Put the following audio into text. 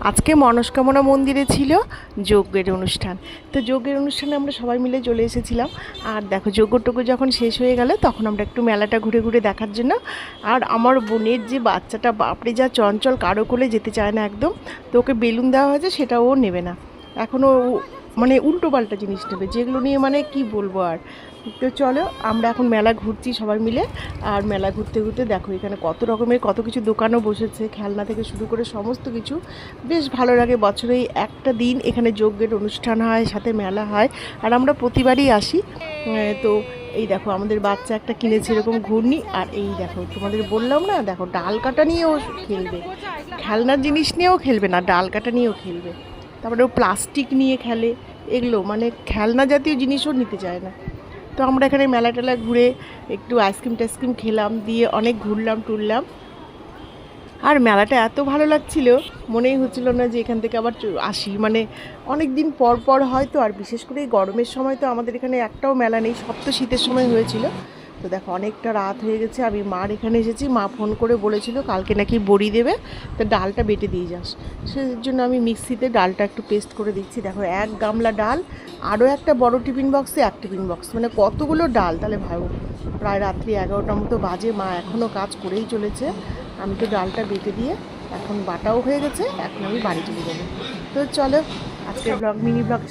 আজকে মনস্কামনা মন্দিরে ছিল যজ্ঞের অনুষ্ঠান। তো যজ্ঞের অনুষ্ঠানে আমরা সবাই মিলে চলে এসেছিলাম। আর দেখো যজ্ঞটুকু যখন শেষ হয়ে গেল তখন আমরা একটু মেলাটা ঘুরে ঘুরে দেখার জন্য। আর আমার বোনের যে বাচ্চাটা বাপরে যা চঞ্চল, কারো কোলে যেতে চায় না একদম। তো ওকে বেলুন দেওয়া হয়েছে, সেটাও ও নেবে না। এখনও মানে উল্টো পাল্টা জিনিস নেবে, যেগুলো নিয়ে মানে কি বলবো আর। তো চলো আমরা এখন মেলা ঘুরছি সবাই মিলে। আর মেলা ঘুরতে ঘুরতে দেখো এখানে কত রকমের কত কিছু দোকানও বসেছে, খেলনা থেকে শুরু করে সমস্ত কিছু। বেশ ভালো লাগে, বছরে একটা দিন এখানে যজ্ঞের অনুষ্ঠান হয়, সাথে মেলা হয়। আর আমরা প্রতিবারই আসি। তো এই দেখো আমাদের বাচ্চা একটা কিনেছে এরকম ঘূর্ণি। আর এই দেখো তোমাদের বললাম না, দেখো ডাল কাটা নিয়েও খেলবে, খেলনার জিনিস নিয়েও খেলবে না, ডাল কাটা নিয়েও খেলবে। তারপরে ও প্লাস্টিক নিয়ে খেলে, এগুলো মানে খেলনা জাতীয় জিনিসও নিতে চায় না। তো আমরা এখানে মেলা টেলা ঘুরে একটু আইসক্রিম টাইসক্রিম খেলাম, দিয়ে অনেক ঘুরলাম টুরলাম। আর মেলাটা এত ভালো লাগছিল, মনেই হচ্ছিল না যে এখান থেকে আবার আসি। মানে অনেক দিন পর পর হয়তো, আর বিশেষ করে এই গরমের সময় তো আমাদের এখানে একটাও মেলা নেই, সব তো শীতের সময় হয়েছিল। তো দেখো অনেকটা রাত হয়ে গেছে, আমি মার এখানে এসেছি। মা ফোন করে বলেছিল কালকে নাকি বড়ি দেবে, তো ডালটা বেটে দিয়ে যাস। সেই জন্য আমি মিক্সিতে ডালটা একটু পেস্ট করে দিচ্ছি। দেখো এক গামলা ডাল, আরও একটা বড় টিফিন বক্সে এক টিফিন বক্স, মানে কতগুলো ডাল তাহলে ভাবো। প্রায় রাত্রি 11টার মতো বাজে, মা এখনও কাজ করেই চলেছে। আমি তো ডালটা বেটে দিয়ে এখন বাটাও হয়ে গেছে, এখন আমি বাড়ি চলে যাবো। তো চলো আজকের ব্লগ মিনি ব্লগ